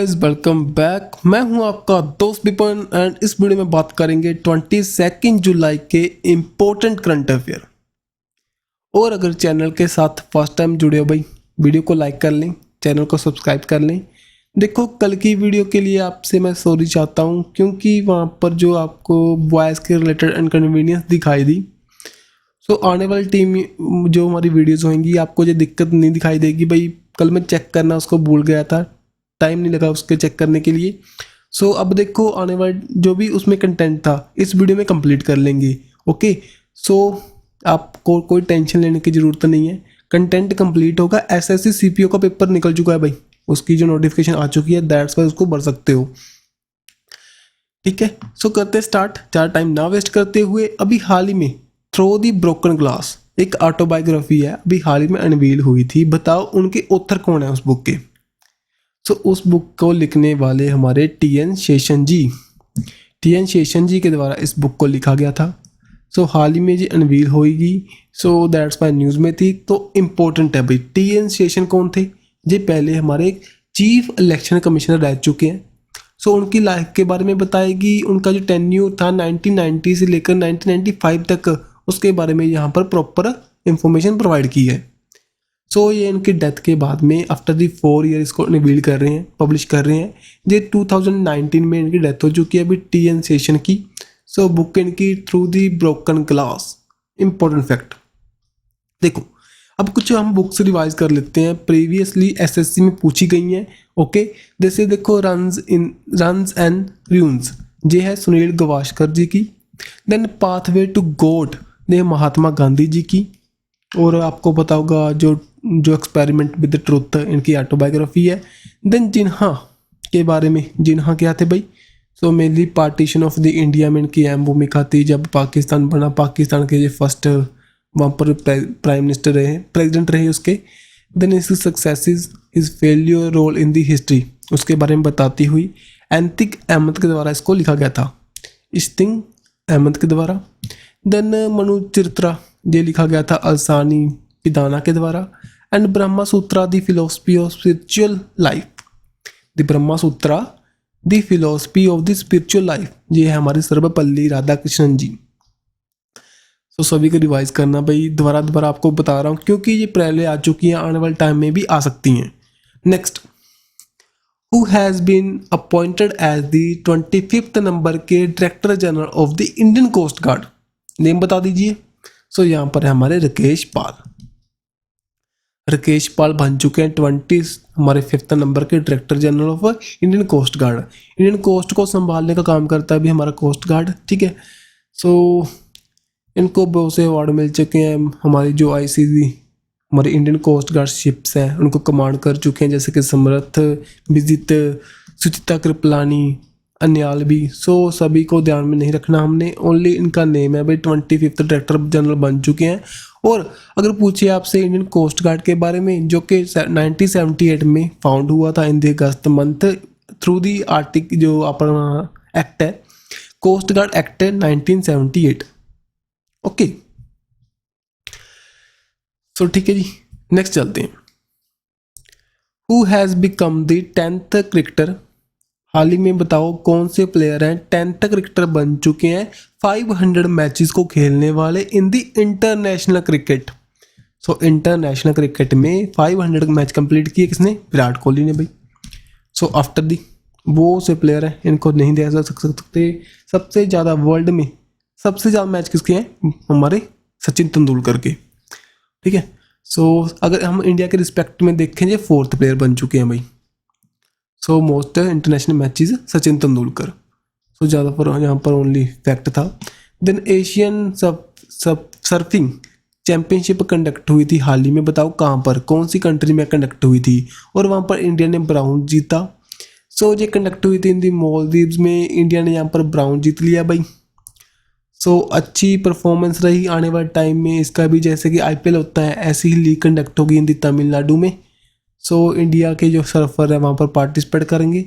Guys, welcome back. मैं हूं आपका दोस्त विपिन एंड इस वीडियो में बात करेंगे 22 जुलाई के इम्पोर्टेंट करंट अफेयर। और अगर चैनल के साथ फर्स्ट टाइम जुड़े हो भाई, वीडियो को लाइक कर लें, चैनल को सब्सक्राइब कर लें। देखो, कल की वीडियो के लिए आपसे मैं सॉरी चाहता हूं क्योंकि वहां पर जो आपको वॉइस के रिलेटेड इनकन्वीनियंस दिखाई दी। सो आने वाली टीम जो हमारी वीडियोज़ होंगी आपको ये दिक्कत नहीं दिखाई देगी। भाई कल मैं चेक करना उसको भूल गया था, टाइम नहीं लगा उसके चेक करने के लिए। सो अब देखो, आने वाले जो भी उसमें कंटेंट था इस वीडियो में कंप्लीट कर लेंगे। ओके, सो आपको कोई टेंशन लेने की ज़रूरत नहीं है, कंटेंट कंप्लीट होगा। एसएससी सीपीओ का पेपर निकल चुका है भाई, उसकी जो नोटिफिकेशन आ चुकी है, दैट्स वाई उसको भर सकते हो। ठीक है, सो करते स्टार्ट, ज़्यादा टाइम ना वेस्ट करते हुए। अभी हाल ही में थ्रो दी ब्रोकन ग्लास एक ऑटोबायोग्राफी है, अभी हाल ही में अनवील हुई थी। बताओ उनके ऑथर कौन है उस बुक के। सो उस बुक को लिखने वाले हमारे टी.एन. शेषन जी। टी.एन. शेषन जी के द्वारा इस बुक को लिखा गया था। सो हाल ही में जी अनवील होगी, सो दैट्स वाई न्यूज़ में थी, तो इम्पोर्टेंट है भाई। टी.एन. शेषन कौन थे? ये पहले हमारे चीफ इलेक्शन कमिश्नर रह चुके हैं। सो उनकी लाइफ के बारे में बताएगी, उनका जो टेन्यूर था 1990 से लेकर 1995 तक, उसके बारे में यहाँ पर प्रॉपर इंफॉर्मेशन प्रोवाइड की है। सो ये इनकी डेथ के बाद में आफ्टर दी 4 ईयर इसको रिवील कर रहे हैं, पब्लिश कर रहे हैं। ये 2019 में इनकी डेथ हो चुकी है अभी टी.एन. शेषन की। सो बुक इनकी through the broken glass, important fact. देखो, अब कुछ हम बुक्स रिवाइज कर लेते हैं, प्रीवियसली एसएससी में पूछी गई हैं। ओके, जैसे देखो रन्स एंड र्यून्स, ये है सुनील गावस्कर जी की। देन पाथवे टू गॉड, ये महात्मा गांधी जी की। और आपको पता होगा जो एक्सपेरिमेंट विद द ट्रुथ, इनकी ऑटोबायोग्राफी है। देन जिन्हा के बारे में, जिन्हा क्या थे भाई? So mainly partition of the India में इनकी अहम भूमिका थी। जब पाकिस्तान बना, पाकिस्तान के ये फर्स्ट वहाँ पर प्राइम मिनिस्टर रहे, प्रेसिडेंट रहे उसके। देन इसकी successes, his failure role in the history, उसके बारे में बताती हुई एंतिक अहमद के द्वारा इसको लिखा गया था, इश्तिंग अहमद के द्वारा। देन मनु चरित्रा, ये लिखा गया था अलसानी पिदाना के द्वारा। And Brahma Sutra the philosophy of spiritual life, the Brahma Sutra the philosophy of the spiritual life, ये है हमारे सर्वपल्ली राधाकृष्णन जी। तो सभी को रिवाइज करना भाई, दोबारा आपको बता रहा हूँ क्योंकि ये पहले आ चुकी हैं, आने वाले टाइम में भी आ सकती हैं। Next, who has been appointed as the 25th number के director general of the Indian coast guard, name बता दीजिए। सो यहाँ पर है हमारे राकेश पाल बन चुके हैं हमारे 5th नंबर के director general of Indian coast guard. Indian coast को संभालने का काम करता है भी हमारा कोस्ट गार्ड। ठीक है, सो इनको बहुत से अवार्ड मिल चुके हैं। हमारी जो आईसीजी, हमारे इंडियन कोस्ट गार्ड शिप्स हैं, उनको कमांड कर चुके हैं, जैसे कि समर्थ, विजित, सुचिता कृपलानी, अन्याल भी। सो सभी को ध्यान में नहीं रखना हमने, ओनली इनका नेम है भाई। 25th डायरेक्टर जनरल बन चुके हैं। और अगर पूछिए आपसे इंडियन कोस्ट गार्ड के बारे में, जो कि 1978 में फाउंड हुआ था in the August month through the Arctic, जो अपना एक्ट है, कोस्ट गार्ड एक्ट है 1978। ओके, सो ठीक है जी, नेक्स्ट चलते हैं। Who has become the 10th cricketer, हाल ही में बताओ कौन से प्लेयर हैं 10th क्रिकेटर बन चुके हैं 500 मैचेस को खेलने वाले in the international cricket. So international cricket में 500 मैच कंप्लीट किए किसने? विराट कोहली ने भाई। सो आफ्टर दी वो से प्लेयर हैं, इनको नहीं दिया जा सकते। सबसे ज़्यादा वर्ल्ड में सबसे ज़्यादा मैच किसके हैं? हमारे सचिन तेंदुलकर के। ठीक है, सो अगर हम इंडिया के रिस्पेक्ट में देखें, ये 4th प्लेयर बन चुके हैं भाई। So most international matches Sachin Tendulkar. So ज़्यादा पर यहाँ पर ओनली फैक्ट था। Then Asian surfing championship conduct हुई थी हाल ही में, बताओ कहाँ पर, कौन सी कंट्री में कंडक्ट हुई थी? और वहाँ पर इंडिया ने ब्राउन जीता। सो ये कंडक्ट हुई थी इन दी मालदीव्स में, इंडिया ने यहाँ पर ब्राउन जीत लिया भाई। सो अच्छी परफॉर्मेंस रही। आने वाले टाइम में इसका भी, जैसे कि आईपीएल होता है, ऐसी ही लीग कंडक्ट होगी इन दी तमिलनाडु में। सो इंडिया के जो सर्फर है वहाँ पर पार्टिसिपेट करेंगे।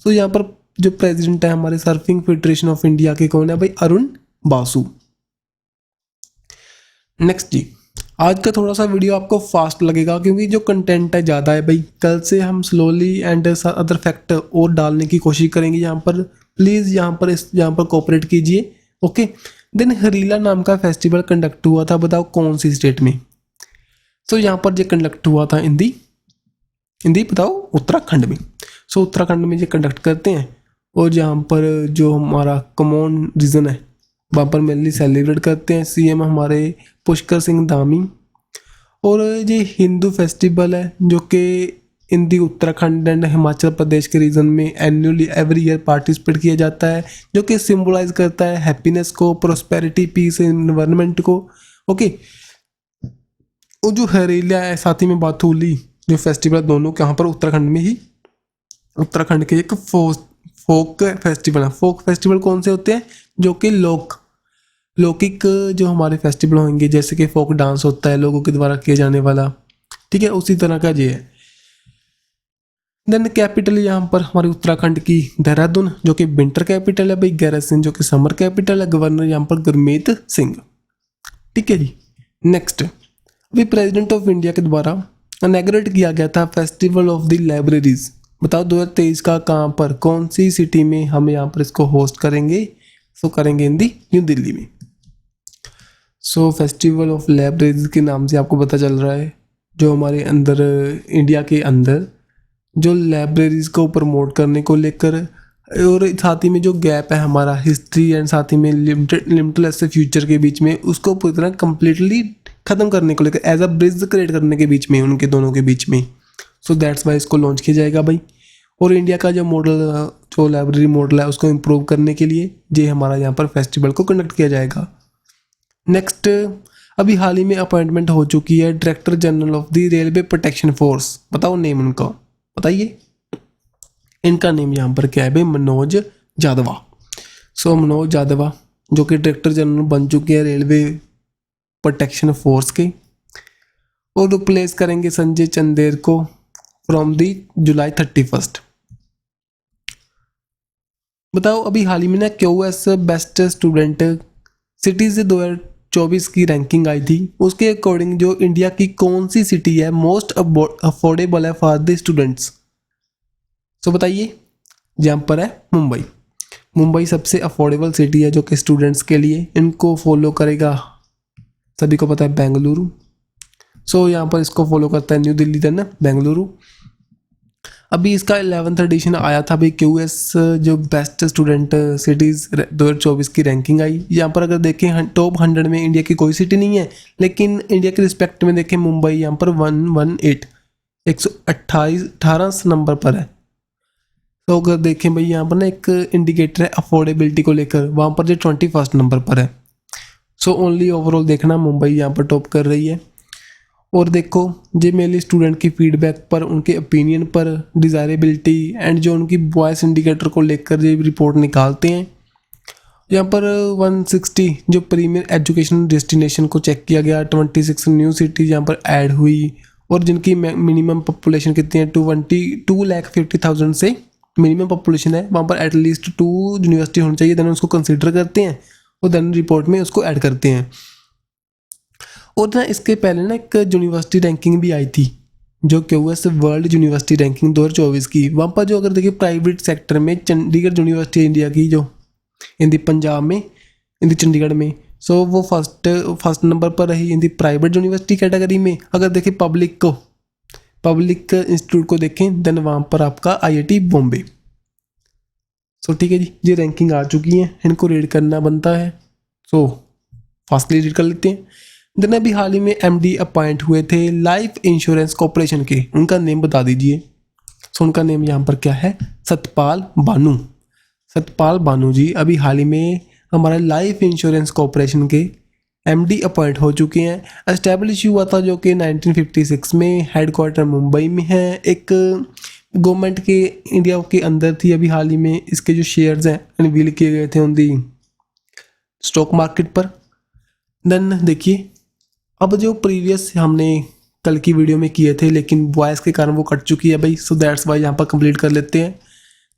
सो यहाँ पर जो प्रेसिडेंट है हमारे सर्फिंग फेडरेशन ऑफ इंडिया के, कौन है भाई? अरुण बासु। नेक्स्ट जी, आज का थोड़ा सा वीडियो आपको फास्ट लगेगा क्योंकि जो कंटेंट है ज़्यादा है भाई। कल से हम स्लोली एंड अदर फैक्टर और डालने की कोशिश करेंगे यहाँ पर। प्लीज़ यहाँ पर कोऑपरेट कीजिए। ओके। देन हरीला नाम का फेस्टिवल कंडक्ट हुआ था, बताओ कौन सी स्टेट में। सो यहाँ पर ये कंडक्ट हुआ था इन दी बताओ उत्तराखंड में। सो उत्तराखंड में ये कंडक्ट करते हैं और यहाँ पर जो हमारा कॉमन रीजन है वहाँ पर मेनली सेलिब्रेट करते हैं। सीएम हमारे पुष्कर सिंह धामी। और ये हिंदू फेस्टिवल है जो कि इन दी उत्तराखंड एंड हिमाचल प्रदेश के रीजन में एनुअली एवरी ईयर पार्टिसिपेट किया जाता है, जो कि सिंबलाइज करता है हैप्पीनेस को, प्रोस्पेरिटी, पीस, इन्वायरमेंट को। ओके। और जो हरेला है साथ ही में बाथूली जो फेस्टिवल दोनों के यहाँ पर उत्तराखंड में ही, उत्तराखंड के एक फोक फेस्टिवल है। फोक फेस्टिवल कौन से होते हैं, जो कि लौकिक जो हमारे फेस्टिवल होंगे, जैसे कि फोक डांस होता है लोगों के द्वारा किया जाने वाला, ठीक है, उसी तरह का ये है। देन कैपिटल यहाँ पर हमारे उत्तराखंड की देहरादून जो कि विंटर कैपिटल है भाई, गैरसिंह जो कि समर कैपिटल है, गवर्नर यहाँ पर गुरमीत सिंह। ठीक है जी। नेक्स्ट, अभी प्रेसिडेंट ऑफ इंडिया के द्वारा इनॉग्रेट किया गया था फेस्टिवल ऑफ द लाइब्रेरीज। बताओ 2023 का कहाँ पर, कौन सी सिटी में हम यहाँ पर इसको होस्ट करेंगे। सो करेंगे इन दी न्यू दिल्ली में। सो फेस्टिवल ऑफ लाइब्रेरीज के नाम से आपको पता चल रहा है जो हमारे अंदर इंडिया के अंदर जो लाइब्रेरीज को प्रमोट करने को लेकर, और साथ ही में जो गैप है हमारा हिस्ट्री एंड साथ ही में लिमिटलेस से फ्यूचर के बीच में, उसको पूरी तरह कम्प्लीटली ख़त्म करने को लेकर, एज अ ब्रिज क्रिएट करने के बीच में, उनके दोनों के बीच में। सो दैट्स वाई इसको लॉन्च किया जाएगा भाई। और इंडिया का जो मॉडल, जो लाइब्रेरी मॉडल है, उसको इम्प्रूव करने के लिए ये हमारा यहाँ पर फेस्टिवल को कंडक्ट किया जाएगा। नेक्स्ट, अभी हाल ही में अपॉइंटमेंट हो चुकी है director general of the railway protection force. बताओ नेम उनका, बताइए इनका नेम यहाँ पर क्या है भाई, मनोज यादवा। सो मनोज यादवा जो कि डायरेक्टर जनरल बन चुके हैं रेलवे प्रोटेक्शन फोर्स के, और रिप्लेस करेंगे संजय चंदेर को फ्रॉम दी जुलाई 31। बताओ अभी हाल ही में ना क्यूएस बेस्ट स्टूडेंट सिटीज 2024 की रैंकिंग आई थी, उसके अकॉर्डिंग जो इंडिया की कौन सी सिटी है मोस्ट अफोर्डेबल है फॉर द स्टूडेंट्स। सो बताइए, जहाँ पर है मुंबई। मुंबई सबसे अफोर्डेबल सिटी है जो कि स्टूडेंट्स के लिए। इनको फॉलो करेगा, सभी को पता है, बेंगलुरु। सो यहाँ पर इसको फॉलो करता है न्यू दिल्ली, देन बेंगलुरु। अभी इसका 11th एडिशन आया था भाई, क्यूएस जो बेस्ट स्टूडेंट सिटीज़ 2024 की रैंकिंग आई। यहाँ पर अगर देखें टॉप 100 में इंडिया की कोई सिटी नहीं है, लेकिन इंडिया के रिस्पेक्ट में देखें मुंबई यहाँ पर 118 नंबर पर है। तो अगर देखें भाई यहाँ पर ना एक इंडिकेटर है अफोर्डेबिलिटी को लेकर, वहाँ पर जो 21 नंबर पर है। सो ओनली ओवरऑल देखना मुंबई यहाँ पर टॉप कर रही है। और देखो ये मेनली स्टूडेंट की फीडबैक पर, उनके ओपिनियन पर, डिज़ायरेबिलिटी एंड जो उनकी वॉइस इंडिकेटर को लेकर ये रिपोर्ट निकालते हैं। यहाँ पर 160 जो प्रीमियर एजुकेशन डेस्टिनेशन को चेक किया गया, 26 न्यू सिटीज़ यहाँ पर ऐड हुई, और जिनकी मिनिमम पॉपुलेशन कितनी है, 2,50,000 से मिनिमम पॉपुलेशन है, वहाँ पर एटलीस्ट 2 यूनिवर्सिटी होनी चाहिए। देन उसको कंसिडर करते हैं और देन रिपोर्ट में उसको ऐड करते हैं। और ना इसके पहले ना एक यूनिवर्सिटी रैंकिंग भी आई थी जो क्यूएस वर्ल्ड यूनिवर्सिटी रैंकिंग 2024 की। वहाँ पर जो अगर देखिए प्राइवेट सेक्टर में चंडीगढ़ यूनिवर्सिटी इंडिया की जो इन दी पंजाब में, इन दी चंडीगढ़ में, सो वो फर्स्ट नंबर पर रही इन दी प्राइवेट यूनिवर्सिटी कैटेगरी में। अगर देखें पब्लिक इंस्टीट्यूट को देखें, देन वहाँ पर आपका IIT बॉम्बे। सो ठीक है जी, ये रैंकिंग आ चुकी है, इनको रीड करना बनता है। सो फास्टली रीड कर लेते हैं। देन अभी हाल ही में MD अपॉइंट हुए थे लाइफ इंश्योरेंस कॉर्पोरेशन के, उनका नेम बता दीजिए। सो उनका नेम यहाँ पर क्या है, सतपाल बानू जी अभी हाल ही में हमारा लाइफ इंश्योरेंस कॉर्पोरेशन के MD अपॉइंट हो चुके हैं। एस्टैब्लिश हुआ था जो कि 1956 में, हेडक्वार्टर मुंबई में है, एक गवर्नमेंट के इंडिया के अंदर थी। अभी हाल ही में इसके जो शेयर्स हैं अनवील किए गए थे ऑन दी स्टॉक मार्केट पर। देन देखिए, अब जो प्रीवियस हमने कल की वीडियो में किए थे लेकिन वॉइस के कारण वो कट चुकी है भाई, सो दैट्स वाई यहाँ पर कंप्लीट कर लेते हैं।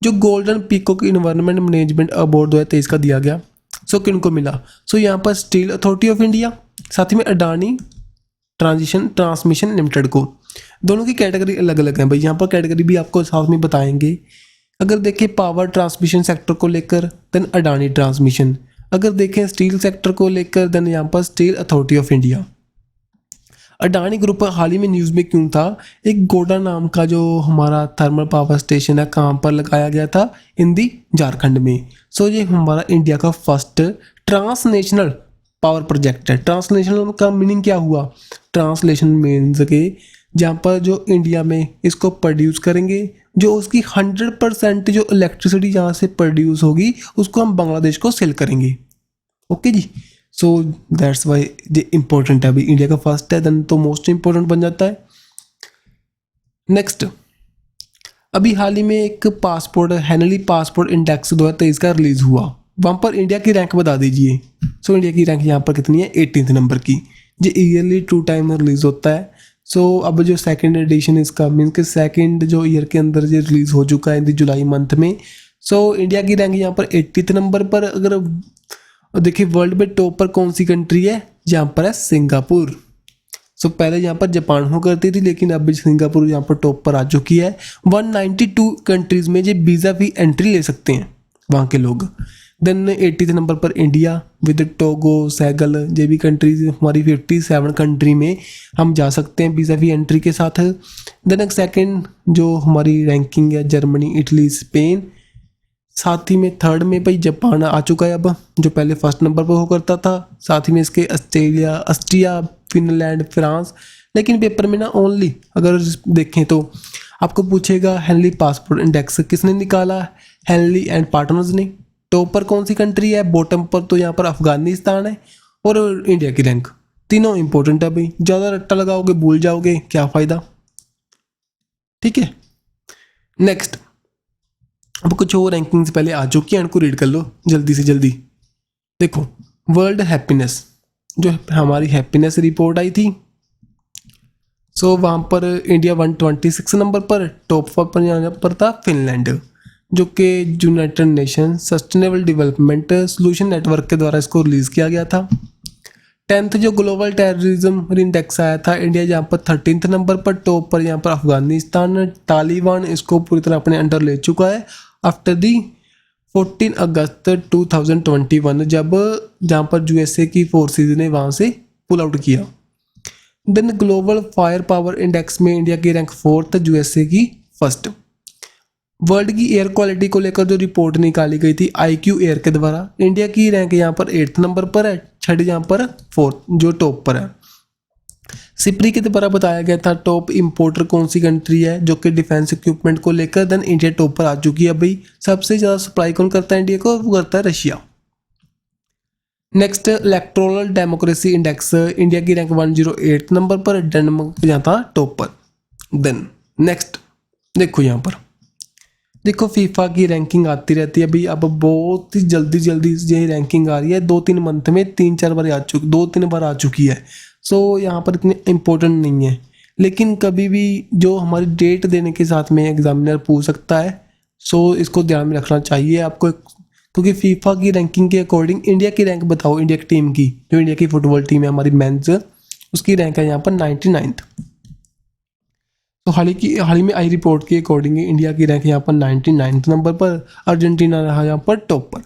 जो golden peacock environment management award 2023 का दिया गया, सो किनको मिला। सो यहाँ पर स्टील अथॉरिटी ऑफ इंडिया, साथ ही में अडानी ट्रांजिशन ट्रांसमिशन लिमिटेड को। दोनों की कैटेगरी अलग अलग है भाई, यहाँ पर कैटेगरी भी आपको साथ में बताएंगे। अगर देखें पावर ट्रांसमिशन सेक्टर को लेकर देन अडानी ट्रांसमिशन, अगर देखें स्टील सेक्टर को लेकर देन यहाँ पर steel authority of India. Adani group हाल ही में न्यूज़ में क्यों था, एक गोडा नाम का जो हमारा थर्मल पावर स्टेशन है कहाँ पर लगाया गया था, इन दी झारखंड में। सो ये हमारा इंडिया का फर्स्ट ट्रांसनेशनल पावर प्रोजेक्ट है। ट्रांसनेशनल का मीनिंग क्या हुआ, ट्रांसलेशन मीन्स के जहाँ पर जो इंडिया में इसको प्रोड्यूस करेंगे, जो उसकी 100% जो इलेक्ट्रिसिटी जहाँ से प्रोड्यूस होगी उसको हम बांग्लादेश को सेल करेंगे। ओके जी, सो दैट्स वाई ये इम्पोर्टेंट है। अभी इंडिया का फर्स्ट है देन तो मोस्ट इम्पोर्टेंट बन जाता है। नेक्स्ट, अभी हाल ही में एक पासपोर्ट हेनली पासपोर्ट इंडेक्स 2023 का रिलीज हुआ, वहाँ पर इंडिया की रैंक बता दीजिए। सो इंडिया की रैंक यहाँ पर कितनी है, 18th नंबर की। ये ईयरली 2 टाइम रिलीज होता है। सो अब जो सेकंड एडिशन इसका मीन्स कि सेकंड जो ईयर के अंदर ये रिलीज हो चुका है जुलाई मंथ में। सो इंडिया की रैंक यहाँ पर 80th नंबर पर। अगर देखिए वर्ल्ड में टॉप पर कौन सी कंट्री है, यहाँ पर है सिंगापुर। सो पहले यहाँ पर जापान हुआ करती थी लेकिन अब सिंगापुर यहाँ पर टॉप पर आ चुकी है। 192 कंट्रीज में ये वीज़ा भी एंट्री ले सकते हैं वहाँ के लोग। देन 80th नंबर पर इंडिया विद टोगो सैगल, ये भी कंट्रीज हमारी 57 कंट्री में हम जा सकते हैं वीज़ा भी एंट्री के साथ। देन सेकंड जो हमारी रैंकिंग है जर्मनी, इटली, स्पेन, साथ ही में थर्ड में भाई जापान आ चुका है अब, जो पहले फर्स्ट नंबर पर हो करता था। साथ ही में इसके ऑस्ट्रिया, फिनलैंड, फ्रांस। लेकिन पेपर में ना ओनली अगर देखें तो आपको पूछेगा हेनली पासपोर्ट इंडेक्स किसने निकाला, हेनली एंड पार्टनर्स ने। टॉप पर कौन सी कंट्री है, बॉटम पर तो यहाँ पर अफगानिस्तान है और इंडिया की रैंक। तीनों इंपॉर्टेंट है भाई, ज़्यादा रट्टा लगाओगे भूल जाओगे क्या फ़ायदा। ठीक है, नेक्स्ट अब कुछ और रैंकिंग से पहले आ चुकी है, इनको रीड कर लो जल्दी से जल्दी। देखो वर्ल्ड हैप्पीनेस, जो हमारी हैप्पीनेस रिपोर्ट आई थी, सो वहाँ पर इंडिया 126 नंबर पर, टॉप पर यहाँ पर था फिनलैंड, जो कि United nation sustainable development solution network के द्वारा इसको रिलीज़ किया गया था। 10th जो ग्लोबल टेररिज्म इंडेक्स आया था, इंडिया यहाँ पर 13th नंबर पर, टॉप पर यहाँ पर अफगानिस्तान, तालिबान इसको पूरी तरह अपने अंडर ले चुका है आफ्टर दी 14 अगस्त 2021 जब जहाँ पर यूएसए की फोर्सेज ने वहाँ से पुल आउट किया। Then global fire power index में इंडिया की रैंक 4th, यूएसए की 1st। वर्ल्ड की एयर क्वालिटी को लेकर जो रिपोर्ट निकाली गई थी IQ एयर के द्वारा, इंडिया की रैंक यहाँ पर 8th नंबर पर है, छठी यहाँ पर 4th जो टॉप पर है। सिप्री के द्वारा बताया गया था टॉप इंपोर्टर कौन सी कंट्री है जो कि डिफेंस इक्विपमेंट को लेकर, देन इंडिया टॉप पर आ चुकी है भाई। सबसे ज़्यादा सप्लाई कौन करता है इंडिया को, वो करता है Russia. Next electoral democracy index, India की रैंक 108 नंबर पर, डेनमार्क यहाँ था टॉप पर। देन नेक्स्ट देखो यहाँ पर देखो फीफा की रैंकिंग आती रहती है भाई, अब बहुत ही जल्दी ये रैंकिंग आ रही है। 2-3 मंथ में 3-4 बार आ चुकी, 2-3 बार आ चुकी है। सो यहाँ पर इतनी इम्पोर्टेंट नहीं है, लेकिन कभी भी जो हमारी डेट देने के साथ में एग्जामिनर पूछ सकता है। सो इसको ध्यान में रखना चाहिए आपको, क्योंकि फीफा की रैंकिंग के अकॉर्डिंग इंडिया की रैंक बताओ, इंडिया की टीम की, जो इंडिया की फुटबॉल टीम है हमारी मेंस, उसकी रैंक है यहाँ पर 99th। तो हाल ही में आई रिपोर्ट के अकॉर्डिंग इंडिया की रैंक यहाँ पर 99th नंबर पर, अर्जेंटीना रहा यहाँ पर टॉप पर।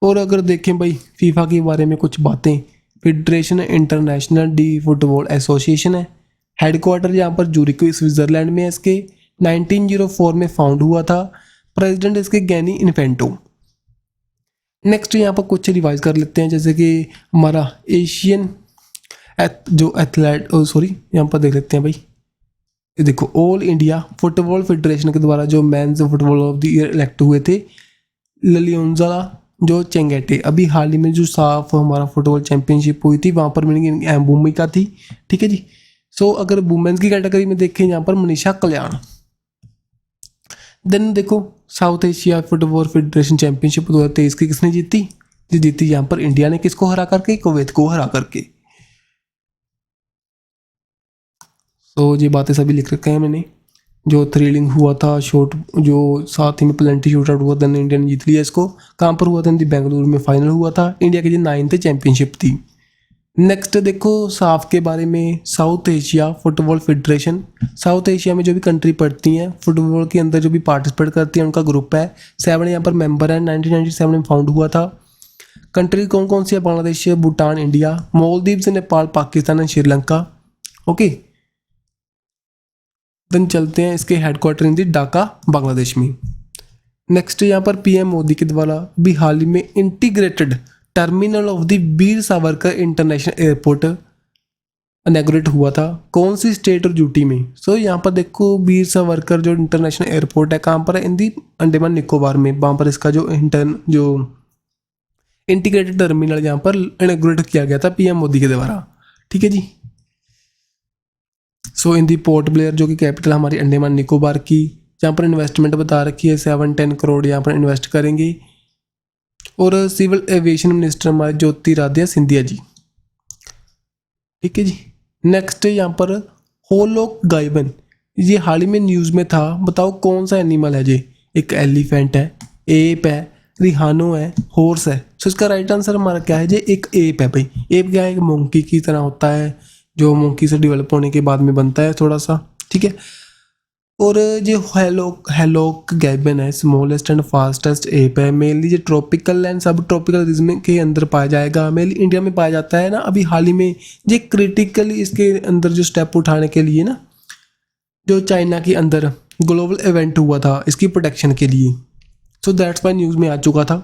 और अगर देखें भाई फीफा के बारे में कुछ बातें, federation international D football association है, हेडक्वार्टर यहाँ पर जूरिक स्विट्जरलैंड में है इसके, 1904 में फाउंड हुआ था, प्रेसिडेंट इसके गैनी इन्फेंटो। नेक्स्ट यहाँ पर कुछ रिवाइज कर लेते हैं, जैसे कि हमारा एशियन जो एथलेट यहाँ पर देख लेते हैं भाई। देखो ऑल इंडिया फुटबॉल फेडरेशन के द्वारा जो mains football of the year elect हुए थे ललियोंजा जो चेंगेटे। अभी हाल ही में जो साफ हमारा फुटबॉल चैंपियनशिप हुई थी वहाँ पर मीनिंग भूमिका थी। ठीक है जी। सो अगर वुमेन्स की कैटेगरी में देखें यहाँ पर मनीषा कल्याण। देन देखो south Asia football federation championship 2023 की किसने जीती, जीती यहाँ पर इंडिया ने, किसको हरा करके, कुवैत को हरा करके। तो ये बातें सभी लिख रखे हैं मैंने। जो थ्रिलिंग हुआ था शॉट, जो साथ ही में प्लेंटी शूट आउट हुआ था, इंडिया ने जीत लिया इसको। कहाँ पर हुआ था, बेंगलुरु में फाइनल हुआ था। इंडिया की जो 9th चैंपियनशिप थी। नेक्स्ट देखो साफ के बारे में, south Asia football federation. South Asia में जो भी कंट्री पड़ती हैं फुटबॉल के अंदर जो भी पार्टिसिपेट करती हैं उनका ग्रुप है। 7 यहाँ पर मेंबर है। 1997 में फाउंड हुआ था। कंट्री कौन कौन सी है? Bangladesh, Bhutan, India, Maldives, Nepal, Pakistan and Sri Lanka. Okay, then चलते हैं इसके headquarter in the Dhaka Bangladesh में। नेक्स्ट यहाँ पर पीएम मोदी के द्वारा भी हाल ही में integrated terminal of the Veer Savarkar international airport inaugurate हुआ था। कौन सी स्टेट और यूटी में? सो यहाँ पर देखो वीर सावरकर जो इंटरनेशनल एयरपोर्ट है कहाँ पर है? इन दी अंडमान निकोबार में। वहाँ पर इसका जो इंटीग्रेटेड टर्मिनल यहाँ पर इनॉग्रेट किया गया था पीएम मोदी के द्वारा। ठीक है जी। सो इन दी पोर्ट ब्लेयर जो कि कैपिटल हमारी अंडमान निकोबार की, यहाँ पर इन्वेस्टमेंट बता रखी है 7-10 करोड़ यहाँ पर इन्वेस्ट करेंगे। और सिविल एविएशन मिनिस्टर हमारे ज्योतिरादित्य सिंधिया जी। ठीक है जी। नेक्स्ट यहाँ पर होलोक गाइबन, ये हाल ही में न्यूज़ में था। बताओ कौन सा एनिमल है जी? एक एलिफेंट है, एप है, रिहानो है, हॉर्स है। सो इसका राइट आंसर हमारा क्या है जी? एक एप है भाई। एप क्या है? एक मोंकी की तरह होता है, जो मोंकी से डेवलप होने के बाद में बनता है थोड़ा सा। ठीक है। और जो हेलोक गैबन है स्मॉलेस्ट एंड फास्टेस्ट एप है। मेनली जो ट्रॉपिकल एंड सब ट्रॉपिकल रीजन के अंदर पाया जाएगा। मेनली इंडिया में पाया जाता है ना। अभी हाल ही में ये क्रिटिकली इसके अंदर जो स्टेप उठाने के लिए ना, जो चाइना के अंदर ग्लोबल इवेंट हुआ था इसकी प्रोटेक्शन के लिए। सो दैट्स वाई न्यूज़ में आ चुका था।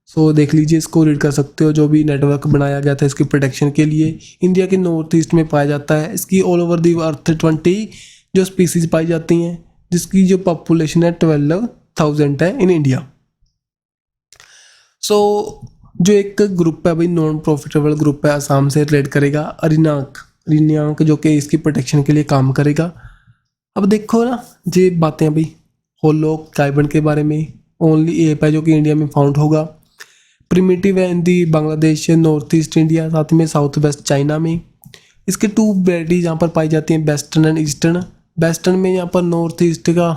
सो देख लीजिए, इसको रीड कर सकते हो। जो भी नेटवर्क बनाया गया था इसकी प्रोटेक्शन के लिए, इंडिया के नॉर्थ ईस्ट में पाया जाता है। इसकी ऑल ओवर दी अर्थ 20 जो स्पीसीज पाई जाती हैं, जिसकी जो पॉपुलेशन है 12,000 है इन इंडिया। सो जो एक ग्रुप है भाई, नॉन प्रॉफिटेबल ग्रुप है, आसाम से रिलेट करेगा, अरिनाक जो कि इसकी प्रोटेक्शन के लिए काम करेगा। अब देखो ना, ये बातें भाई होलोक गाइबन के बारे में। ओनली एप है जो कि इंडिया में फाउंड होगा। प्रिमिटिव है इन दी बांग्लादेश, नॉर्थ ईस्ट इंडिया, साथ में साउथ वेस्ट चाइना में। इसके 2 वेराइटीज यहाँ पर पाई जाती हैं, वेस्टर्न एंड ईस्टर्न। वेस्टर्न में यहाँ पर नॉर्थ ईस्ट का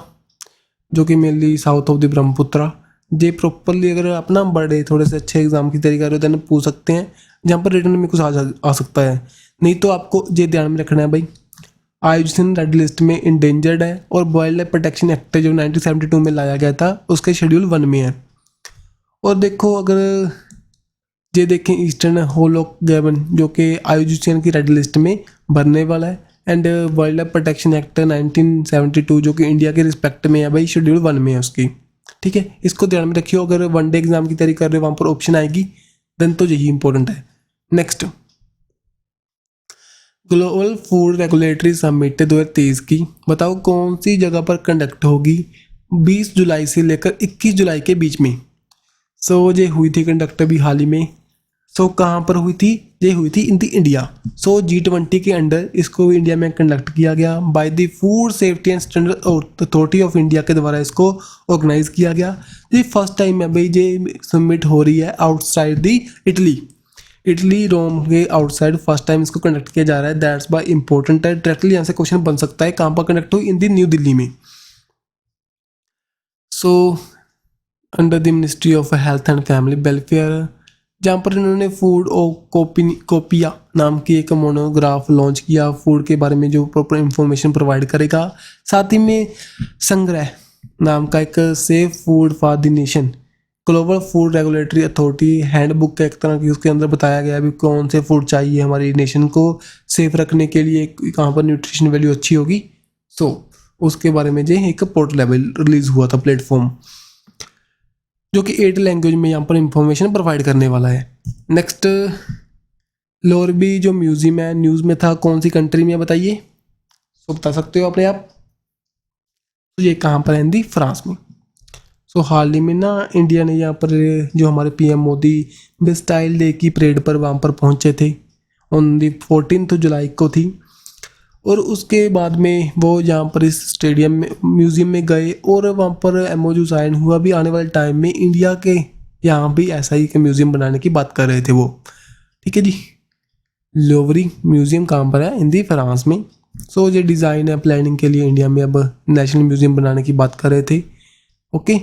जो कि mainly south of the Brahmaputra. ये प्रॉपरली अगर अपना बड़े थोड़े से अच्छे एग्जाम की तैयारी कर रहे हो तो पूछ सकते हैं, जहाँ पर रिटर्न में कुछ आ सकता है। नहीं तो आपको ये ध्यान में रखना है भाई, आयुषन रेड लिस्ट में इंडेंजर्ड है। और वाइल्ड लाइफ प्रोटेक्शन एक्ट जो 1972 में लाया गया था उसके शेड्यूल 1 में है। और देखो अगर ये देखें ईस्टर्न होलोक गैबन जो कि आयुषन की रेड लिस्ट में भरने वाला है। And wild life protection act 1972 जो कि इंडिया के रिस्पेक्ट में है भाई, शेड्यूल 1 में है उसकी। ठीक है, इसको ध्यान में रखियो। अगर वनडे एग्जाम की तैयारी कर रहे हो वहाँ पर ऑप्शन आएगी, देन तो यही इंपॉर्टेंट है। Next, global food regulatory summit 2023 की बताओ कौन सी जगह पर कंडक्ट होगी 20 जुलाई से लेकर 21 जुलाई के बीच में। सो ये हुई थी कंडक्ट अभी हाल ही में। सो कहाँ पर हुई थी? ये हुई थी इन दी इंडिया। सो G20 के अंडर इसको इंडिया में कंडक्ट किया गया। By the food safety and standard authority of India के द्वारा इसको ऑर्गेनाइज किया गया। ये फर्स्ट टाइम है भाई ये समिट हो रही है आउटसाइड दी इटली रोम के आउटसाइड फर्स्ट टाइम इसको कंडक्ट किया जा रहा है। दैट्स बाय इंपॉर्टेंट है। डायरेक्टली यहाँ से क्वेश्चन बन सकता है कहाँ पर कंडक्ट हुई? इन दी न्यू दिल्ली में। So under the ministry of health and family welfare, जहाँ पर इन्होंने फूड और कोपिया नाम की एक मोनोग्राफ लॉन्च किया फूड के बारे में जो प्रॉपर इंफॉर्मेशन प्रोवाइड करेगा। साथ ही में संग्रह नाम का एक safe food for the nation global food regulatory authority handbook का एक तरह की उसके अंदर बताया गया है कौन से फूड चाहिए हमारी नेशन को सेफ रखने के लिए, कहाँ पर न्यूट्रिशन वैल्यू अच्छी होगी। सो उसके बारे में जो एक पोर्टल लेवल रिलीज हुआ था प्लेटफॉर्म, जो कि 8 लैंग्वेज में यहाँ पर इंफॉर्मेशन प्रोवाइड करने वाला है। नेक्स्ट, लोरबी जो म्यूजियम है न्यूज़ में था, कौन सी कंट्री में बताइए? तो बता सकते हो अपने आप। तो ये कहाँ पर है? हिंदी फ्रांस में। सो हाल ही में ना इंडिया ने यहाँ पर जो हमारे पीएम मोदी बेस्टाइल डे की परेड पर वहाँ पर पहुँचे थे ऑन दी 14 जुलाई को थी। और उसके बाद में वो यहाँ पर इस स्टेडियम में म्यूज़ियम में गए और वहाँ पर एमओयू साइन हुआ भी आने वाले टाइम में इंडिया के यहाँ भी ऐसा ही म्यूज़ियम बनाने की बात कर रहे थे वो। ठीक है जी। लोवरी म्यूज़ियम कहाँ पर है? हिंदी फ्रांस में। सो ये डिज़ाइन है प्लानिंग के लिए इंडिया में अब नेशनल म्यूज़ियम बनाने की बात कर रहे थे। ओके,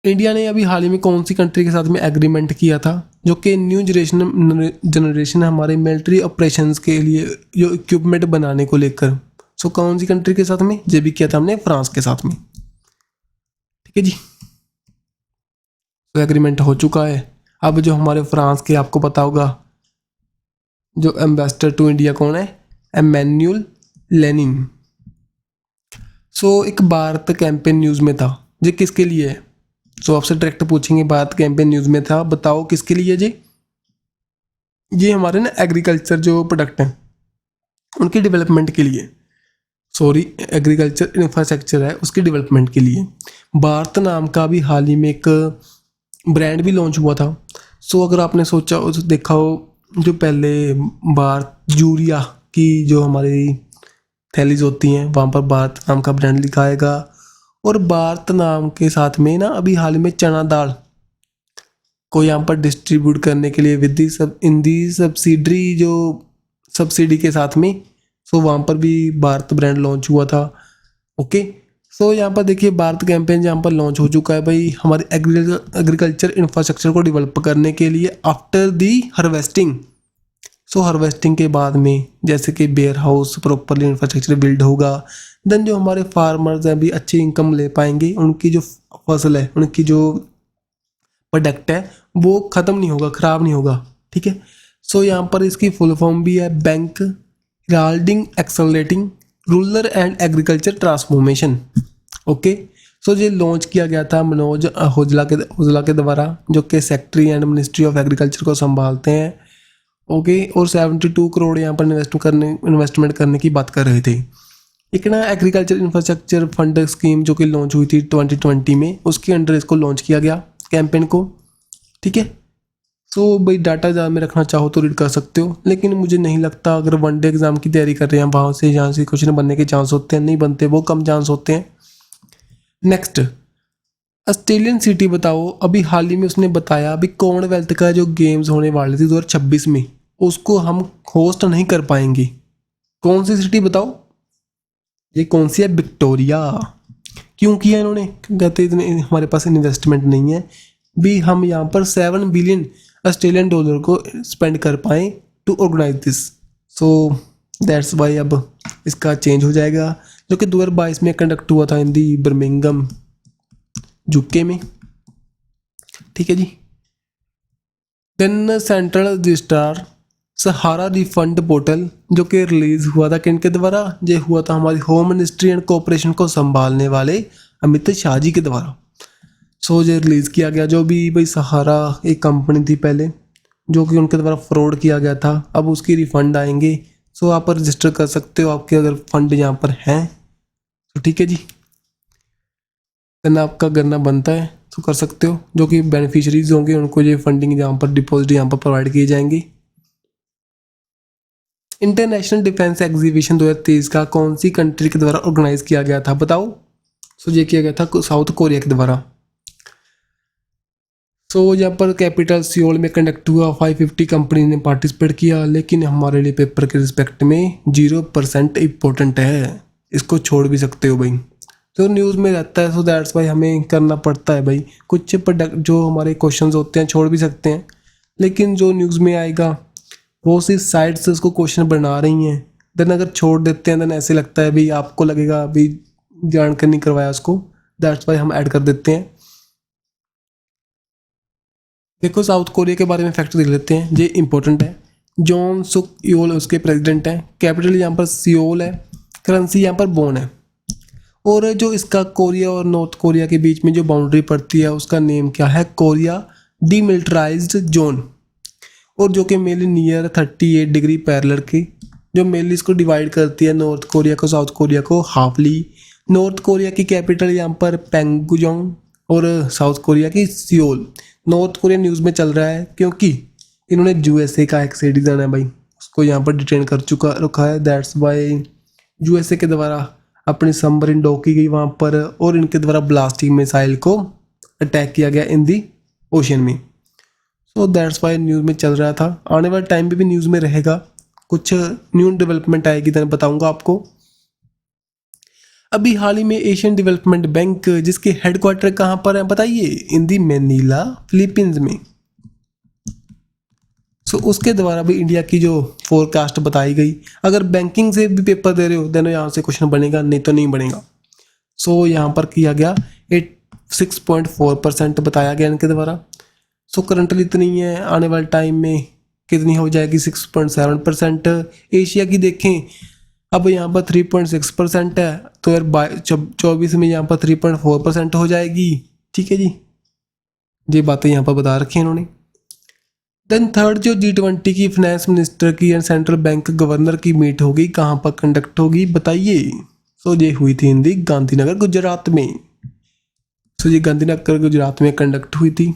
इंडिया ने अभी हाल ही में कौन सी कंट्री के साथ में एग्रीमेंट किया था? जो कि न्यू जनरेशन हमारे मिलिट्री ऑपरेशंस के लिए जो इक्विपमेंट बनाने को लेकर। सो कौन सी कंट्री के साथ में? ये भी किया था हमने फ्रांस के साथ में। ठीक है जी, तो एग्रीमेंट हो चुका है। अब जो हमारे फ्रांस के, आपको पता होगा जो एम्बेसडर टू इंडिया कौन है? एमेन्युअल लेनिन। सो एक भारत कैंपेन न्यूज़ में था, ये किसके लिए है? सो आपसे डायरेक्ट पूछेंगे, भारत कैंपेन न्यूज़ में था, बताओ किसके लिए जी? ये हमारे ना एग्रीकल्चर जो प्रोडक्ट हैं उनके डेवलपमेंट के लिए, सॉरी एग्रीकल्चर इंफ्रास्ट्रक्चर है उसके डेवलपमेंट के लिए। भारत नाम का भी हाल ही में एक ब्रांड भी लॉन्च हुआ था। सो अगर आपने सोचा देखा हो, जो पहले भारत यूरिया की जो हमारी थैलीज होती हैं वहाँ पर भारत नाम का ब्रांड लिखा आएगा। और भारत नाम के साथ में ना अभी हाल में चना दाल को यहाँ पर डिस्ट्रीब्यूट करने के लिए विद इन दी सब्सिडरी, जो सब्सिडी के साथ में, सो वहाँ पर भी भारत ब्रांड लॉन्च हुआ था। ओके, सो यहाँ पर देखिए भारत कैंपेन यहाँ पर लॉन्च हो चुका है भाई, हमारे एग्रीकल्चर इंफ्रास्ट्रक्चर को डेवलप करने के लिए after the harvesting. So harvesting के बाद में जैसे कि warehouse properly infrastructure build होगा, देन जो हमारे फार्मर्स हैं भी अच्छी इनकम ले पाएंगे, उनकी जो फसल है, उनकी जो प्रोडक्ट है वो ख़त्म नहीं होगा, ख़राब नहीं होगा। ठीक है, सो यहाँ पर इसकी फुल फॉर्म भी है bank heralding accelerating rural and agriculture transformation. Okay, so ये लॉन्च किया गया था मनोज हुजला के द्वारा, जो कि secretary and ministry of agriculture को संभालते हैं। ओके, और 72 करोड़ यहाँ पर इन्वेस्टमेंट करने की बात कर रहे थे। एक ना एग्रीकल्चर इंफ्रास्ट्रक्चर फंड स्कीम जो कि लॉन्च हुई थी 2020 में, उसके अंडर इसको लॉन्च किया गया कैंपेन को। ठीक है, सो भाई डाटा ज़्यादा में रखना चाहो तो रीड कर सकते हो, लेकिन मुझे नहीं लगता अगर वनडे एग्जाम की तैयारी कर रहे हैं वहाँ से जहाँ से क्वेश्चन बनने के चांस होते हैं, नहीं बनते, वो कम चांस होते हैं। नेक्स्ट, ऑस्ट्रेलियन सिटी बताओ, अभी हाल ही में उसने बताया अभी कॉमनवेल्थ का जो गेम्स होने वाले थे 2026 में, उसको हम होस्ट नहीं कर पाएंगे। कौन सी सिटी बताओ? ये कौन सी है? विक्टोरिया। क्यों किया इन्होंने? कहते इतने हमारे पास इन्वेस्टमेंट नहीं है भी, हम यहाँ पर 7 बिलियन ऑस्ट्रेलियन डॉलर को स्पेंड कर पाएँ to organise this. So that's why अब इसका चेंज हो जाएगा, जो कि 2022 में कंडक्ट हुआ था इन दी बर्मिंघम यूके में। ठीक है जी, देन सेंट्रल रजिस्ट्रार सहारा रिफंड पोर्टल जो कि रिलीज हुआ था किनके द्वारा? ये हुआ था हमारी होम मिनिस्ट्री एंड कोऑपरेशन को संभालने वाले अमित शाह जी के द्वारा। सो ये रिलीज़ किया गया, जो भी भाई सहारा एक कंपनी थी पहले जो कि उनके द्वारा फ्रॉड किया गया था, अब उसकी रिफ़ंड आएंगे। सो आप रजिस्टर कर सकते हो आपके अगर फंड यहाँ पर हैं तो। ठीक है जी, देन आपका करना बनता है तो कर सकते हो, जो कि बेनिफिशरीज होंगे उनको ये फंडिंग यहाँ पर डिपॉजिट यहाँ पर प्रोवाइड किए जाएंगे। इंटरनेशनल डिफेंस एग्जीबिशन 2023 का कौन सी कंट्री के द्वारा ऑर्गेनाइज किया गया था बताओ? सो ये किया गया था साउथ कोरिया के द्वारा। सो यहाँ पर कैपिटल सियोल में कंडक्ट हुआ, 550 कंपनी ने पार्टिसिपेट किया, लेकिन हमारे लिए पेपर के रिस्पेक्ट में 0% इम्पोर्टेंट है, इसको छोड़ भी सकते हो भाई। तो न्यूज़ में रहता है, सो दैट्स भाई हमें करना पड़ता है भाई। कुछ प्रोडक्ट जो हमारे क्वेश्चंस होते हैं छोड़ भी सकते हैं, लेकिन जो न्यूज़ में आएगा वो सी साइड से उसको क्वेश्चन बना रही हैं, देन अगर छोड़ देते हैं देन ऐसे लगता है भाई, आपको लगेगा अभी जानकर नहीं करवाया उसको, दैट्स वाई हम ऐड कर देते हैं। देखो साउथ कोरिया के बारे में फैक्ट देख लेते हैं, ये इंपॉर्टेंट है। जॉन सुक योल उसके प्रेसिडेंट हैं, कैपिटल यहाँ पर सियोल है, करेंसी यहाँ पर बोन है। और जो इसका कोरिया और नॉर्थ कोरिया के बीच में जो बाउंड्री पड़ती है उसका नेम क्या है? कोरिया डीमिलिटराइज्ड जोन, और जो कि मेनली नियर 38 डिग्री पैरेलल की, जो मेनली इसको डिवाइड करती है नॉर्थ कोरिया को साउथ कोरिया को हाफली। नॉर्थ कोरिया की कैपिटल यहाँ पर पेंगुयोंग और साउथ कोरिया की सियोल। नॉर्थ कोरिया न्यूज़ में चल रहा है क्योंकि इन्होंने यूएसए का एक सिटीजन है भाई, उसको यहाँ पर डिटेन कर चुका रखा है, दैट्स वाई यूएसए के द्वारा अपनी सबमरीन डॉक की गई वहाँ पर, और इनके द्वारा ब्लास्टिंग मिसाइल को अटैक किया गया इन दी ओशन में। सो दैट्स वाई न्यूज़ में चल रहा था, आने वाले टाइम पे भी न्यूज़ में रहेगा, कुछ न्यू डेवलपमेंट आएगी तो बताऊंगा आपको। अभी हाल ही में एशियन डेवलपमेंट बैंक जिसके हेडक्वार्टर कहाँ पर है बताइए? इन दी मैनीला फिलीपींस में। सो उसके द्वारा भी इंडिया की जो फोरकास्ट बताई गई। अगर बैंकिंग से भी पेपर दे रहे हो देन यहाँ से क्वेश्चन बनेगा, नहीं तो नहीं बनेगा। सो यहाँ पर किया गया 6.4% बताया गया इनके द्वारा। सो करंटली इतनी है, आने वाले टाइम में कितनी हो जाएगी 6.7%। एशिया की देखें अब यहाँ पर 3.6% है, तो यार 24 में यहाँ पर 3.4% हो जाएगी। ठीक है जी, ये बातें यहाँ पर बता रखी हैं इन्होंने। देन थर्ड जो G20 की फाइनेंस मिनिस्टर की एंड सेंट्रल बैंक गवर्नर की मीट होगी, कहाँ पर कंडक्ट होगी बताइए। सो ये हुई थी इन दी गांधीनगर गुजरात में। सो ये गांधीनगर गुजरात में कंडक्ट हुई थी।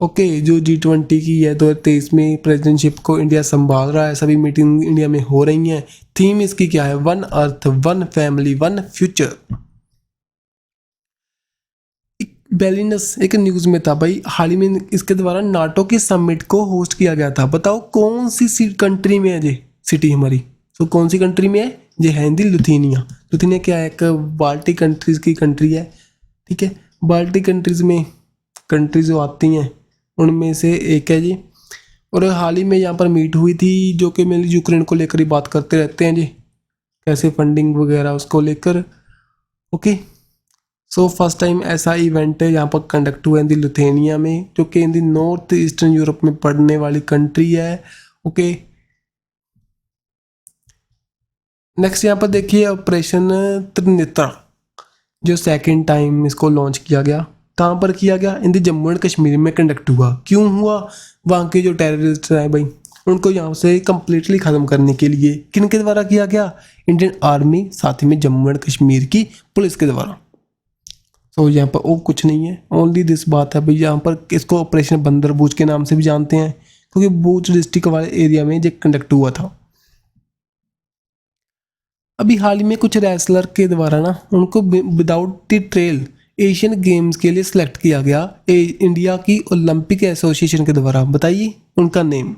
ओके, जो G20 की है 2023 में प्रेसिडेंटशिप को इंडिया संभाल रहा है, सभी मीटिंग इंडिया में हो रही हैं। थीम इसकी क्या है, one earth one family one future. बेलिनस एक न्यूज में था भाई, हाल ही में इसके द्वारा नाटो के समिट को होस्ट किया गया था। बताओ कौन सी कंट्री में है ये सिटी हमारी। तो कौन सी कंट्री में है, ये है हिंदी लुथेनिया। लुथेनिया क्या है, एक बाल्टिक कंट्रीज की कंट्री है। ठीक है, बाल्टिक कंट्रीज में कंट्रीज जो आती हैं उनमें से एक है जी। और हाल ही में यहाँ पर मीट हुई थी, जो कि मेनली यूक्रेन को लेकर ही बात करते रहते हैं जी, कैसे फंडिंग वगैरह उसको लेकर। ओके, सो फर्स्ट टाइम ऐसा इवेंट है यहाँ पर कंडक्ट हुआ इन दी लुथेनिया में, जो कि इन दी नॉर्थ ईस्टर्न यूरोप में पड़ने वाली कंट्री है। ओके, नेक्स्ट यहाँ पर देखिए ऑपरेशन त्रिनेत्रा, जो सेकेंड टाइम इसको लॉन्च किया गया। कहाँ पर किया गया, इन दी जम्मू एंड कश्मीर में कंडक्ट हुआ। क्यों हुआ, वहाँ के जो टेररिस्ट हैं भाई उनको यहाँ से कम्प्लीटली ख़त्म करने के लिए किन के द्वारा किया गया, इंडियन आर्मी, साथ ही में जम्मू एंड कश्मीर की पुलिस के द्वारा। तो यहाँ पर और कुछ नहीं है, ओनली दिस बात है भाई। यहाँ पर इसको ऑपरेशन बंदरबूज के नाम से भी जानते हैं, क्योंकि बूच डिस्ट्रिक्ट वाले एरिया में ये कंडक्ट हुआ था। अभी हाल ही में कुछ रेसलर के द्वारा ना उनको without the trail Asian games के लिए सिलेक्ट किया गया इंडिया की ओलंपिक एसोसिएशन के द्वारा। बताइए उनका नेम।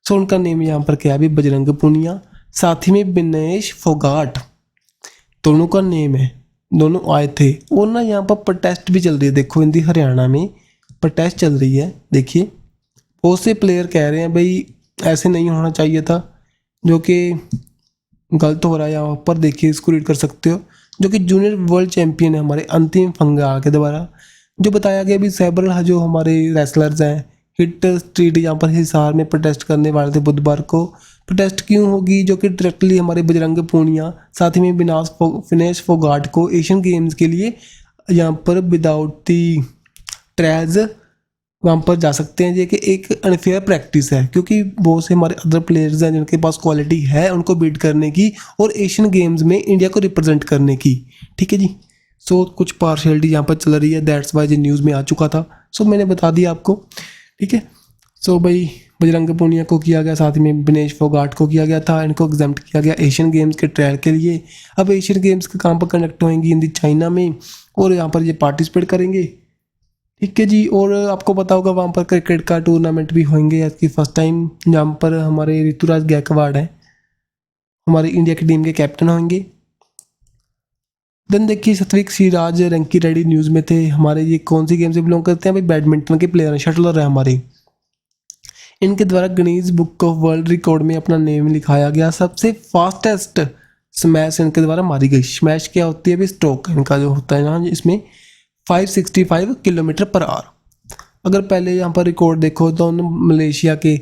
सो उनका नेम यहाँ पर क्या है, बजरंग पुनिया, साथ ही में विनेश फोगाट, दोनों का नेम है। दोनों आए थे और ना यहाँ पर प्रोटेस्ट भी चल रही है। देखो हिंदी हरियाणा में प्रोटेस्ट चल रही है। देखिए बहुत से प्लेयर कह रहे हैं भाई ऐसे नहीं होना चाहिए था, जो कि गलत हो रहा है। यहाँ पर देखिए इसको रीड कर सकते हो, जो कि जूनियर वर्ल्ड चैंपियन है हमारे अंतिम फंगाल के द्वारा जो बताया गया। अभी सेवरल जो हमारे रेसलर्स हैं हिट स्ट्रीट यहाँ पर हिसार में प्रोटेस्ट करने वाले थे बुधवार को। प्रोटेस्ट क्यों होगी, जो कि डायरेक्टली हमारे बजरंग पूनिया साथ ही में विनेश फोगाट को एशियन गेम्स के लिए यहाँ पर विदाउट दी ट्रायल्स वहाँ पर जा सकते हैं। ये कि एक अनफेयर प्रैक्टिस है, क्योंकि बहुत से हमारे अदर प्लेयर्स हैं जिनके पास क्वालिटी है उनको बीट करने की और एशियन गेम्स में इंडिया को रिप्रेजेंट करने की। ठीक है जी, सो कुछ पार्शियलिटी यहाँ पर चल रही है, दैट्स वाई ये न्यूज़ में आ चुका था। सो मैंने बता दिया आपको। ठीक है, सो भाई बजरंग पूनिया को किया गया, साथ में विनेश फोगाट को किया गया था, इनको एग्जाम्प्ट किया गया एशियन गेम्स के ट्रायल के लिए। अब एशियन गेम्स के कहाँ पर कंडक्ट होंगी, इन दी चाइना में, और यहाँ पर ये पार्टिसिपेट करेंगे। ठीक है जी, और आपको पता होगा वहाँ पर क्रिकेट का टूर्नामेंट भी होंगे इसकी फर्स्ट टाइम, जहाँ पर हमारे ऋतुराज गायकवाड़ हैं हमारी इंडिया की टीम के कैप्टन होंगे। देन देखिए सत्विक सिराज रंकी रेड्डी न्यूज़ में थे हमारे। ये कौन सी गेम से बिलोंग करते हैं भाई, बैडमिंटन के प्लेयर हैं, शटलर है हमारे। इनके द्वारा Guinness book of world record में अपना नेम लिखाया गया। सबसे फास्टेस्ट स्मैश इनके द्वारा मारी गई। स्मैश क्या होती है भाई, स्ट्रोक इनका जो होता है ना, इसमें 565 किलोमीटर पर आवर। अगर पहले यहाँ पर रिकॉर्ड देखो तो मलेशिया के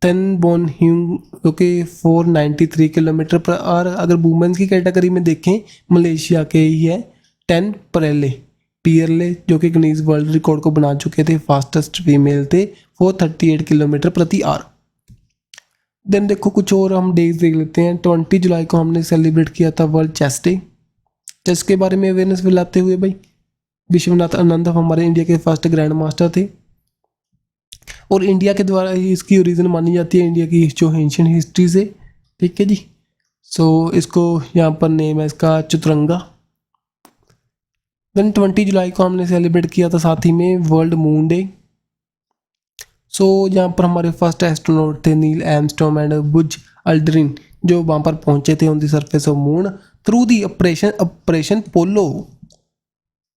टेन बोन ह्यूंग जो कि 493 किलोमीटर पर आवर। अगर वुमेन्स की कैटेगरी में देखें मलेशिया के ही है 10 पियरले जो कि गिनीज वर्ल्ड रिकॉर्ड को बना चुके थे, फास्टेस्ट फीमेल थे, 438 किलोमीटर प्रति आवर। देन देखो कुछ और हम डेज देख लेते हैं। 20 जुलाई को हमने सेलिब्रेट किया था वर्ल्ड चेस डे। चेस के बारे में अवेयरनेस फैलाते हुए भाई विश्वनाथ आनंद हमारे इंडिया के फर्स्ट ग्रैंड मास्टर थे, और इंडिया के द्वारा ही इसकी ओरिजिन मानी जाती है, इंडिया की जो एंशिएंट हिस्ट्री से। ठीक है जी, सो इसको यहाँ पर नेम है इसका चतुरंगा। देन 20 जुलाई को हमने सेलिब्रेट किया था साथ ही में वर्ल्ड मून डे। सो यहाँ पर हमारे फर्स्ट एस्ट्रोनॉट थे Neil Armstrong and Buzz Aldrin, जो वहाँ पर पहुँचे थे on the surface of moon through the operation Apollo.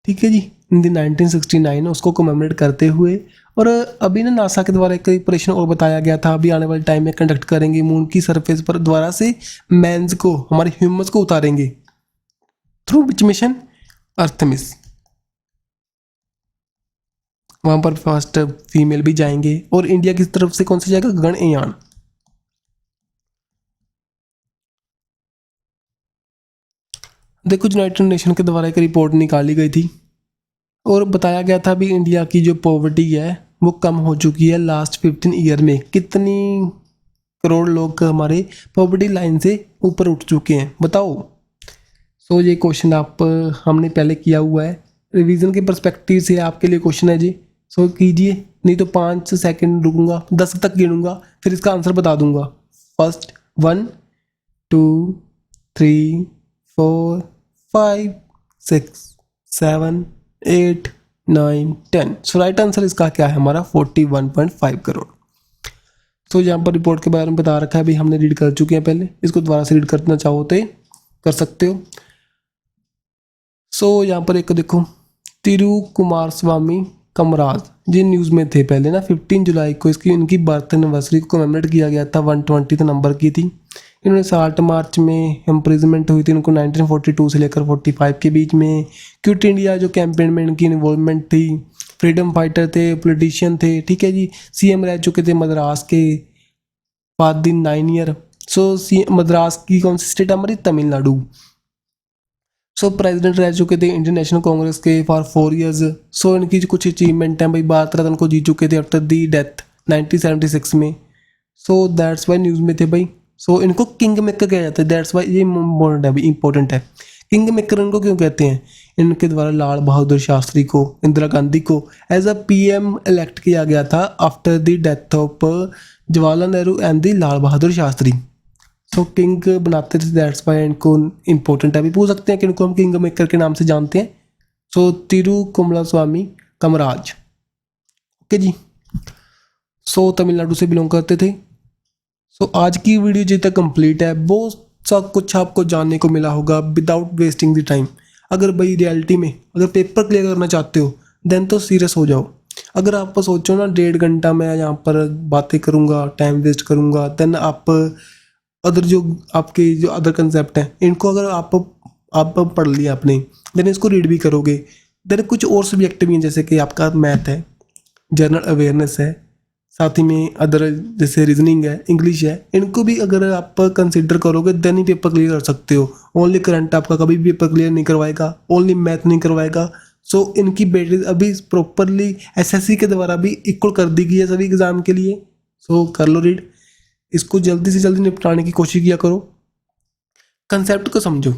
ठीक है जी, इन द 1969 उसको कमेमोरेट करते हुए। और अभी ना नासा के द्वारा एक ऑपरेशन और बताया गया था, अभी आने वाले टाइम में कंडक्ट करेंगे, मून की सरफेस पर द्वारा से मैंस को, हमारे ह्यूमंस को उतारेंगे थ्रू विच मिशन, अर्थमिस। वहां पर फर्स्ट फीमेल भी जाएंगे। और इंडिया की तरफ से कौन सा जाएगा, गगनयान। देखो यूनाइटेड नेशन के द्वारा एक रिपोर्ट निकाली गई थी और बताया गया था भी इंडिया की जो पॉवर्टी है वो कम हो चुकी है लास्ट 15 ईयर में। कितनी करोड़ लोग हमारे पॉवर्टी लाइन से ऊपर उठ चुके हैं, बताओ। सो ये क्वेश्चन आप हमने पहले किया हुआ है, रिवीजन के पर्सपेक्टिव से आपके लिए क्वेश्चन है जी। सो कीजिए, नहीं तो 5 सेकंड रुकूंगा, 10 तक गिनूंगा, फिर इसका आंसर बता दूंगा। फर्स्ट 1 2 3 4 5 6 7 8 9 10। सो राइट आंसर इसका क्या है हमारा, 41.5 करोड़। तो यहाँ पर रिपोर्ट के बारे में बता रखा है, अभी हमने रीड कर चुके हैं पहले, इसको दोबारा से रीड करना चाहो तो कर सकते हो। सो यहाँ पर एक देखो, तिरु कुमार स्वामी कमराज जी न्यूज़ में थे पहले ना। 15 जुलाई को इसकी इनकी बर्थ एनिवर्सरी को कमेमोरेट किया गया था, 120 नंबर की थी। इन्होंने 60 मार्च में इम्प्रिजमेंट हुई थी उनको 1942 से लेकर 45 के बीच में। क्विट इंडिया जो कैंपेन में इनकी इन्वॉल्वमेंट थी, फ्रीडम फाइटर थे, पॉलिटिशियन थे, ठीक है जी। सीएम रह चुके थे मद्रास के बाद 9 ईयर। सो मद्रास की कौन सी स्टेट हमारी, तमिलनाडु। सो प्रेसिडेंट रह चुके थे इंडियन नेशनल कांग्रेस के फॉर 4 ईयर्स। सो इनकी जो कुछ अचीवमेंट हैं भाई, भारत रत्न को जीत चुके थे आफ्टर दी डेथ 1976 में। सो दैट्स वाई न्यूज़ में थे भाई। सो इनको किंग मेकर कहा जाता है, दैट्स वाई ये इंपॉर्टेंट है। किंग मेकर इनको क्यों कहते हैं, इनके द्वारा लाल बहादुर शास्त्री को, इंदिरा गांधी को एज अ पीएम इलेक्ट किया गया था after the death of Jawaharlal Nehru and the Lal Bahadur Shastri. So king बनाते थे, दैट्स वाई इनको इम्पोर्टेंट है। अभी पूछ सकते हैं कि इनको हम किंग मेकर के नाम से जानते हैं। सो तिरु कुमला स्वामी कमराज, ओके जी। सो तमिलनाडु से बिलोंग करते थे। सो आज की वीडियो जितने तक कंप्लीट है, बहुत सब कुछ आपको जानने को मिला होगा विदाउट वेस्टिंग द टाइम। अगर भाई रियलिटी में अगर पेपर क्लियर करना चाहते हो देन तो सीरियस हो जाओ। अगर आप सोचो ना 1.5 घंटा मैं यहाँ पर बातें करूँगा, टाइम वेस्ट करूँगा, देन आप अदर जो आपके जो अदर कंसेप्ट हैं इनको अगर आप पढ़ लिया आपने, देन इसको रीड भी करोगे। देन कुछ और सब्जेक्ट भी हैं जैसे कि आपका मैथ है, जनरल अवेयरनेस है, साथ ही में अदर जैसे रीजनिंग है, इंग्लिश है, इनको भी अगर आप कंसिडर करोगे देन ही पेपर क्लियर कर सकते हो। ओनली करंट आपका कभी भी पेपर क्लियर नहीं करवाएगा, ओनली मैथ नहीं करवाएगा। सो इनकी बेटेज अभी प्रॉपरली एसएससी के द्वारा भी इक्वल कर दी गई है सभी एग्जाम के लिए। सो कर लो रीड, इसको जल्दी से जल्दी निपटाने की कोशिश किया करो, कंसेप्ट को समझो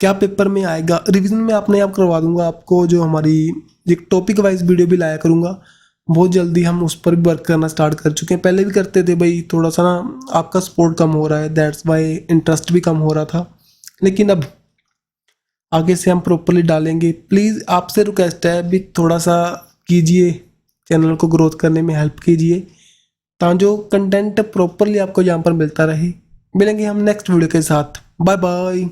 क्या पेपर में आएगा। रिवीजन में अपने आप करवा दूंगा आपको, जो हमारी एक टॉपिक वाइज वीडियो भी लाया करूंगा बहुत जल्दी। हम उस पर भी वर्क करना स्टार्ट कर चुके हैं, पहले भी करते थे भाई, थोड़ा सा ना आपका सपोर्ट कम हो रहा है, दैट्स वाई इंटरेस्ट भी कम हो रहा था, लेकिन अब आगे से हम प्रॉपरली डालेंगे। प्लीज़ आपसे रिक्वेस्ट है भी थोड़ा सा कीजिए, चैनल को ग्रोथ करने में हेल्प कीजिए, ताकि जो कंटेंट प्रॉपरली आपको यहाँ पर मिलता रहे। मिलेंगे हम नेक्स्ट वीडियो के साथ, बाय बाय।